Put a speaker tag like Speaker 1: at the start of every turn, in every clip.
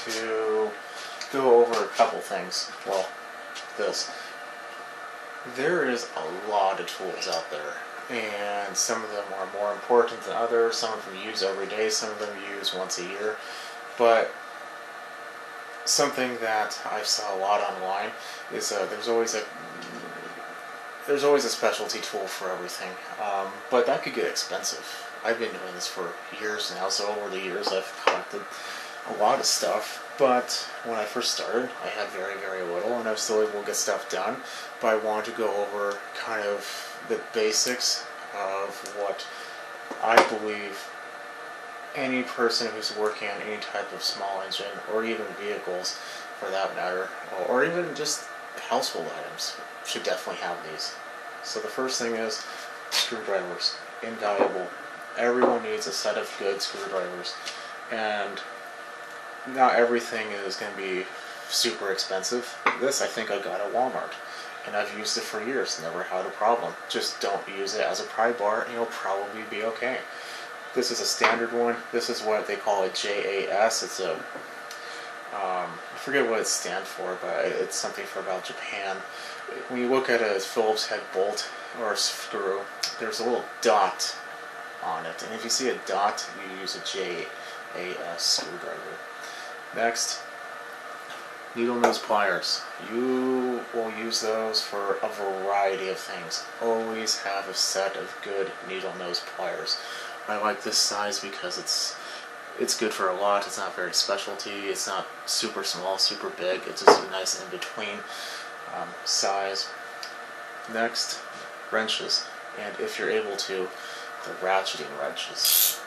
Speaker 1: to go over a couple things. Well, this. There is a lot of tools out there, and some of them are more important than others. Some of them use every day, some of them use once a year. But something that I saw a lot online is there's always a specialty tool for everything, but that could get expensive. I've been doing this for years now, so over the years I've collected a lot of stuff. But when I first started, I had very, very little, and I was still able to get stuff done. But I wanted to go over kind of the basics of what I believe any person who's working on any type of small engine, or even vehicles for that matter, or even just household items, should definitely have these. So the first thing is screwdrivers. Invaluable. Everyone needs a set of good screwdrivers. And not everything is going to be super expensive. This I think I got at Walmart, and I've used it for years, never had a problem. Just don't use it as a pry bar and you'll probably be okay. This is a standard one. This is what they call a JAS. It's a, I forget what it stands for, but it's something for about Japan. When you look at a Phillips head bolt or a screw, there's a little dot on it, and if you see a dot, you use a JAS screwdriver. Next, needle nose pliers. You will use those for a variety of things. Always have a set of good needle nose pliers. I like this size because it's good for a lot. It's not very specialty. It's not super small, super big. It's just a nice in-between size. Next, wrenches. And if you're able to, the ratcheting wrenches.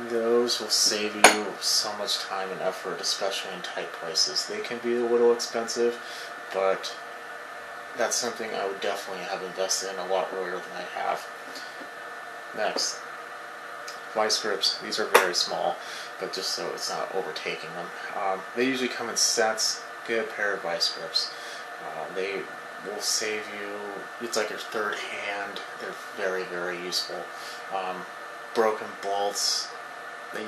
Speaker 1: Those will save you so much time and effort, especially in tight places. They can be a little expensive, but that's something I would definitely have invested in a lot earlier than I have. Next, vice grips. These are very small, but just so it's not overtaking them. They usually come in sets. Get a pair of vice grips. They will save you, it's like your third hand. They're very, very useful. Broken bolts, they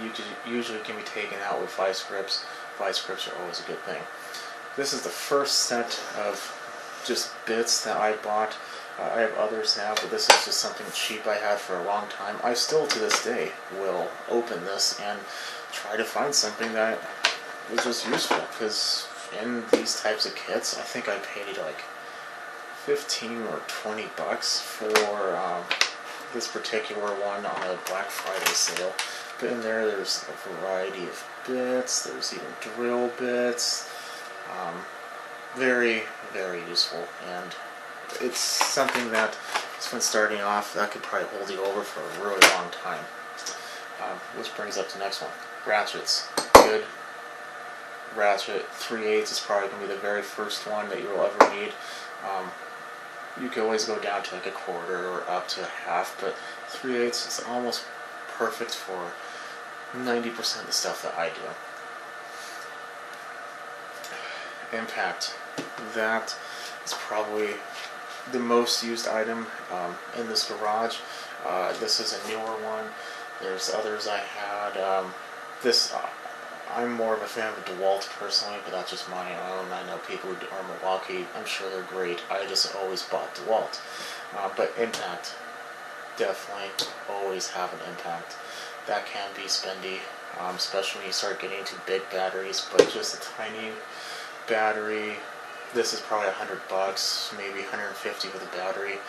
Speaker 1: usually can be taken out with vice grips. Vice grips are always a good thing. This is the first set of just bits that I bought. I have others now, but this is just something cheap I had for a long time. I still, to this day, will open this and try to find something that is just useful, because in these types of kits, I think I paid like 15 or 20 bucks for this particular one on a Black Friday sale. But in there's a variety of bits. There's even drill bits. Very, very useful, and it's something that, when starting off, that could probably hold you over for a really long time. Which brings up the next one. Ratchets. Good ratchet. 3/8 is probably going to be the very first one that you'll ever need. You can always go down to like a quarter or up to a half, but 3/8 is almost perfect for 90% of the stuff that I do. Impact. That is probably the most used item in this garage. This is a newer one. There's others I had. I'm more of a fan of DeWalt personally, but that's just my own. I know people who are Milwaukee, I'm sure they're great. I just always bought DeWalt. But Impact, definitely always have an Impact. That can be spendy, especially when you start getting into big batteries, but just a tiny battery, this is probably $100, maybe 150 with a battery.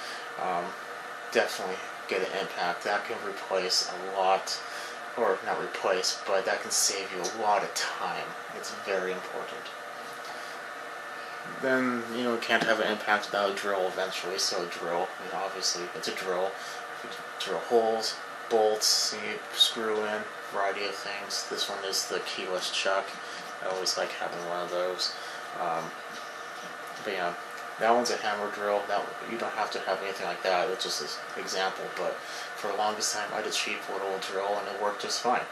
Speaker 1: Definitely get an Impact. That can replace a lot, or not replace, but that can save you a lot of time. It's very important. Then, you can't have an Impact without a drill eventually, so a drill, obviously, it's a drill. You drill holes, bolts, you screw in, variety of things. This one is the keyless chuck. I always like having one of those. But yeah, that one's a hammer drill. You don't have to have anything like that. It's just an example. But for the longest time, I had a cheap little drill, and it worked just fine.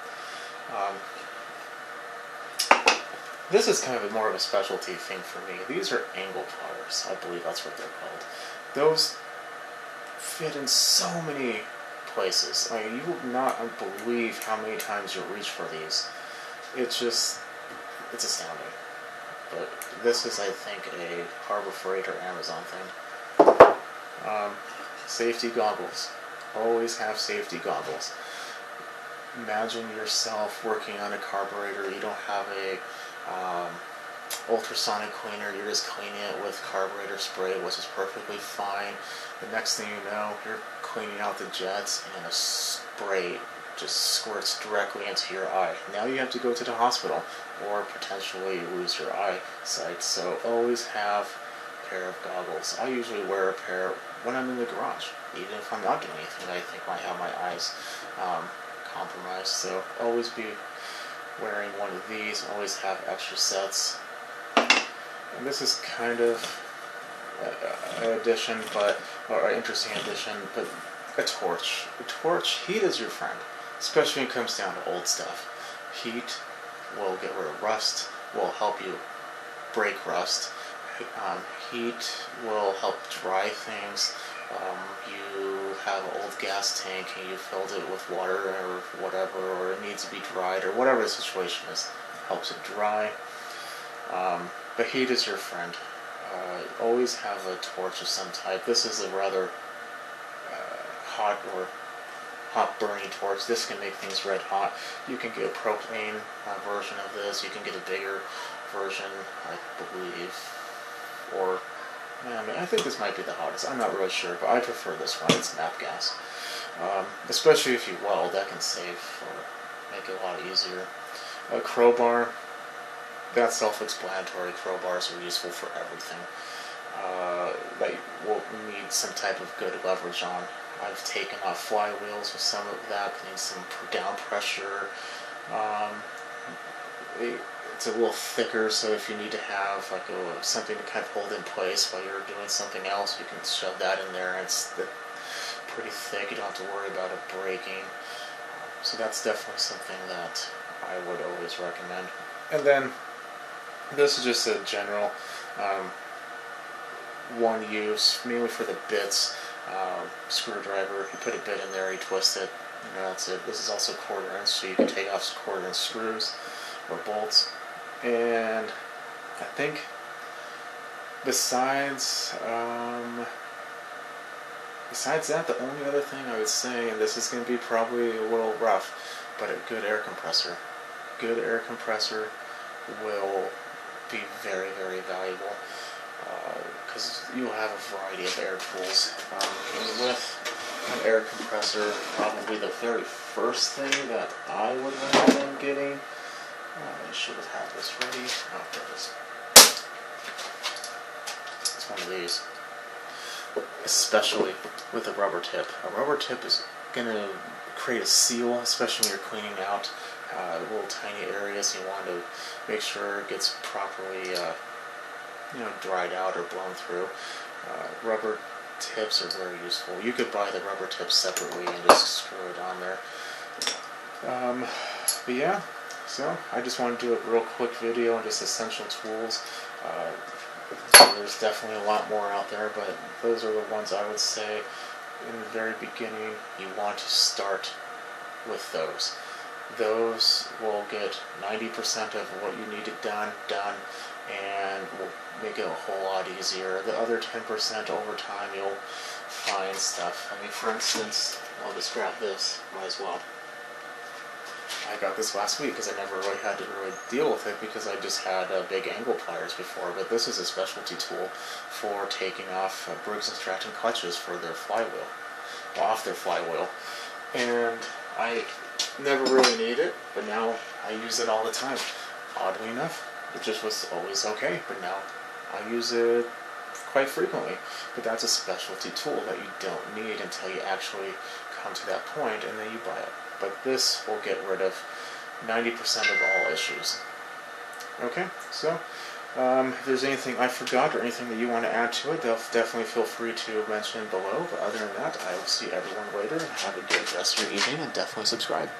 Speaker 1: This is kind of more of a specialty thing for me. These are angle pliers. I believe that's what they're called. Those fit in so many places. You would not believe how many times you reach for these. It's just, it's astounding. But this is, I think, a Harbor Freight or Amazon thing. Safety goggles. Always have safety goggles. Imagine yourself working on a carburetor. You don't have a ultrasonic cleaner. You're just cleaning it with carburetor spray, which is perfectly fine. The next thing you know, you're cleaning out the jets, and a spray just squirts directly into your eye. Now you have to go to the hospital, or potentially lose your eyesight. So always have a pair of goggles. I usually wear a pair when I'm in the garage. Even if I'm not doing anything, I think I have my eyes compromised. So always be wearing one of these. Always have extra sets. And this is kind of an addition, or an interesting addition, but a torch. A torch, heat is your friend, especially when it comes down to old stuff. Heat will get rid of rust, will help you break rust. Heat will help dry things. You have an old gas tank and you filled it with water or whatever, or it needs to be dried, or whatever the situation is, helps it dry. But heat is your friend. Always have a torch of some type. This is a rather hot burning torch. This can make things red hot. You can get a propane version of this. You can get a bigger version, I believe, or I think this might be the hottest. I'm not really sure, but I prefer this one. It's nap gas. Especially if you weld, that can save or make it a lot easier. A crowbar, that's self-explanatory. Crowbars are useful for everything. That will need some type of good leverage on. I've taken off flywheels with some of that, putting some down pressure. It's a little thicker, so if you need to have like something to kind of hold in place while you're doing something else, you can shove that in there. It's pretty thick. You don't have to worry about it breaking. So that's definitely something that I would always recommend. And then this is just a general one use, mainly for the bits. Screwdriver, you put a bit in there, you twist it, that's it. This is also 1/4 inch, so you can take off 1/4 inch screws or bolts. And I think besides that, the only other thing I would say, and this is going to be probably a little rough, but a good air compressor. Good air compressor will be very, very valuable, because you'll have a variety of air tools. And with an air compressor, probably the very first thing that I would recommend getting, I should have had this ready. Oh, there it is. It's one of these. Especially with a rubber tip. A rubber tip is going to create a seal, especially when you're cleaning out little tiny areas. You want to make sure it gets properly dried out or blown through. Rubber tips are very useful. You could buy the rubber tips separately and just screw it on there. But yeah, so I just want to do a real quick video on just essential tools. There's definitely a lot more out there, but those are the ones I would say in the very beginning you want to start with those. Those will get 90% of what you need it done, and will make it a whole lot easier. The other 10% over time you'll find stuff. I mean, for instance, I'll just grab this, might as well. I got this last week because I never really had to deal with it because I just had big angle pliers before, but this is a specialty tool for taking off Briggs & Stratton clutches for their flywheel, off their flywheel. And I never really need it, but now I use it all the time. Oddly enough, it just was always okay, but now I use it quite frequently. But that's a specialty tool that you don't need until you actually come to that point, and then you buy it. But this will get rid of 90% of all issues. Okay, so if there's anything I forgot or anything that you want to add to it, definitely feel free to mention below. But other than that, I will see everyone later. Have a good rest of your evening, and definitely subscribe.